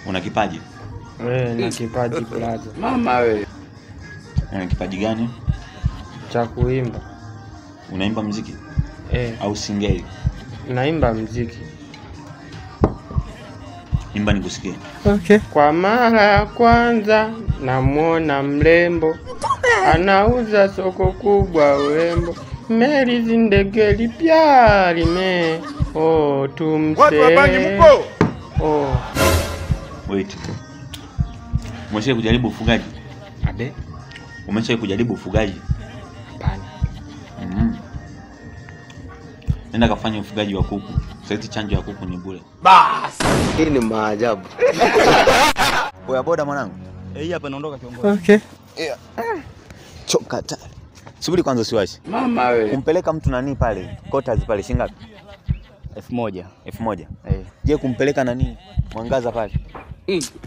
Una kipaji? Na kipaji brother. Mama wewe. Una kipaji gani? Cha kuimba. Unaimba muziki? Au singeli? Naimba muziki. Imba nikusikie. Okay. Kwa mara ya kwanza namuona mrembo anauza soko kubwa urembo. Meri zindegeli pia lime. Tumse. Watu wabanyi mko. Wait. Umeshawahi kujaribu ufugaji? Abe. Umeshawahi kujaribu ufugaji? Hapana. Nenda kafanya ufugaji wa kuku. Sasa chanjo ya kuku ni bure. Bas. Hii ni maajabu. Boya boda mwanangu. Hii hapa naondoka kiongozi. Okay. Choka tayari. Subiri kwanza usiwashi. Mama wewe. Kumpeleka mtu nani pale? Quarters pale shingapi? 1000. 1000. Je, kumpeleka nani? Mwangaza pale.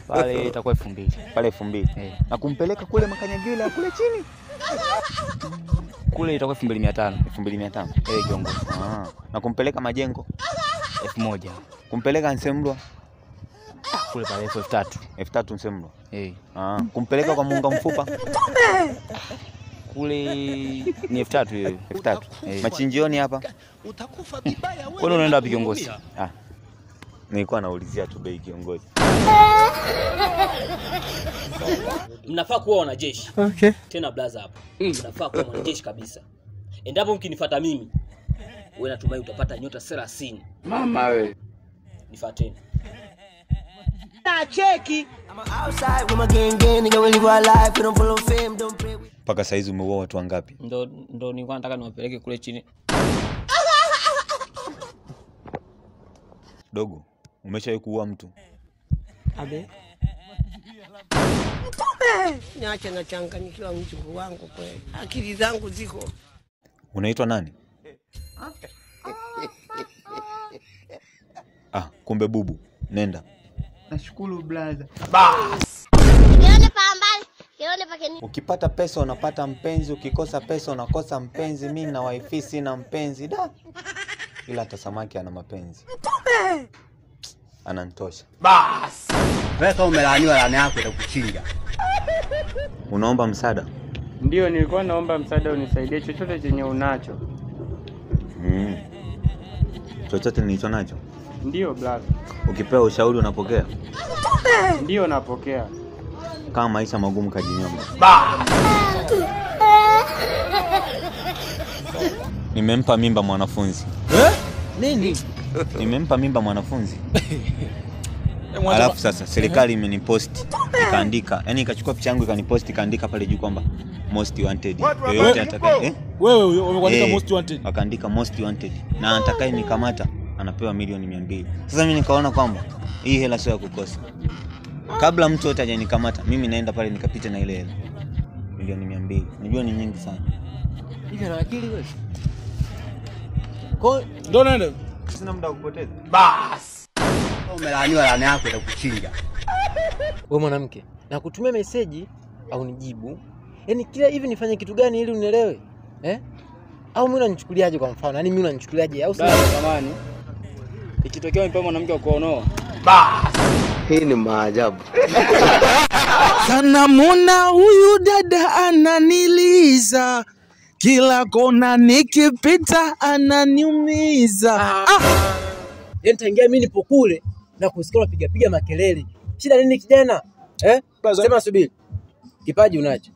Pale itakuwa 2000. Pale 2000. Na kumpeleka kule Makanyagila kule chini? Kule itakuwa 2500. 2500. Kiongozi. Na kumpeleka Majengo 1000. Kumpeleka Nsemlwa kule pale 3000. 3000 Nsemlwa. Kumpeleka kwa Munga Mfupa kule ni 3000 hiyo. 3000. Machinjioni hapa. Utakufa vibaya wewe. Wewe unaenda wapi kiongozi? Nilikuwa naulizia tu bei kiongozi. Mnafaa kuwa wanajeshi. Okay. Tena blaza hapo. Mnafaa kuwa wanajeshi kabisa. Endapo mkinifuata mimi, wewe natumai utapata nyota 30. Mama wewe. Nifuateni. Na cheki. Paka saizi umeua watu wangapi? Ndo nilikuwa nataka niwapeleke kule chini. Dogo, umeshawahi kuua mtu? Abe. Niache na changanyikiwa mjukuu wangu kweli. Akili zangu ziko. Unaitwa nani? Kumbe bubu. Nenda. Nashukuru brother. Bas. Ukipata pesa unapata mpenzi, ukikosa pesa unakosa mpenzi. Mimi na wifi sina mpenzi da. Ila hata samaki ana mapenzi. Anantosha. Bas. Wewe kama umelaaniwa laana yako itakuchinja. Unaomba msaada? Ndio, nilikuwa naomba msaada unisaidie chochote chenye unacho. Chochote nilicho nacho? Ndio brother. Ukipewa ushauri unapokea? Ndio napokea. Kama maisha magumu kajinyonga. Nimempa mimba mwanafunzi. Nini? Nimempa mimba mwanafunzi. Alafu sasa serikali imeniposti ikaandika, yani ikachukua picha yangu ikaniposti ikaandika pale juu kwamba most wanted. Yoyote atakaye wewe huyo umekuandika most wanted. Akaandika most wanted. Na atakaye nikamata anapewa milioni 200. Sasa mimi nikaona kwamba hii hela sio ya kukosa. Kabla mtu yote hajanikamata, mimi naenda pale nikapita na ile hela. Milioni 200. Unajua ni nyingi sana. Hivi na akili wewe? Ndio nenda. Sina muda wa kupoteza. Bas. Umelaaniwa laana yako itakuchinja. Wewe mwanamke, na kutumia message au nijibu. Yaani kila hivi nifanye kitu gani ili unielewe? Au mimi unanichukuliaje kwa mfano? Yaani mimi unanichukuliaje au sasa zamani? Ikitokea mpe mwanamke kuonoa. Bas. Hii ni maajabu. Sana muna huyu dada ananiliza. Kila kona nikipita ananiumiza. Nitaingia mimi nipo kule na kusikia piga makelele. Shida nini kijana? Sema subiri. Kipaji unacho.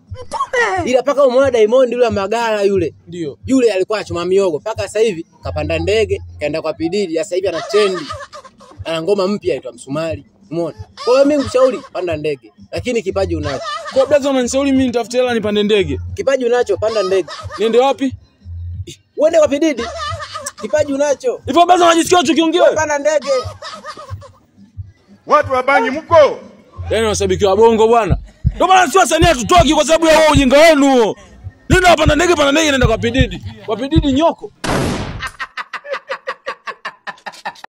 Ila paka umeona Diamond yule Magara yule. Ndio. Yule alikuwa achoma miogo paka sasa hivi kapanda ndege kaenda kwa Pididi, sasa hivi ana trendi. Ana ngoma mpya inaitwa Msumari. Umeona? Kwa hiyo mimi nikushauri panda ndege. Lakini kipaji unacho. Kwa blaza unanishauri mimi nitafute hela nipande ndege. Kipaji unacho, panda ndege. Niende wapi? Uende kwa Pididi. Kipaji unacho. Hivyo blaza unajisikia ukiongea? Panda ndege. Watu wabanyi mko. Yaani washabiki wa bongo bwana. Ndio maana si wasanii hatutoki kwa sababu ya wao ujinga wenu. Nenda hapa na ndege nenda kwa Pididi. Kwa Pididi nyoko.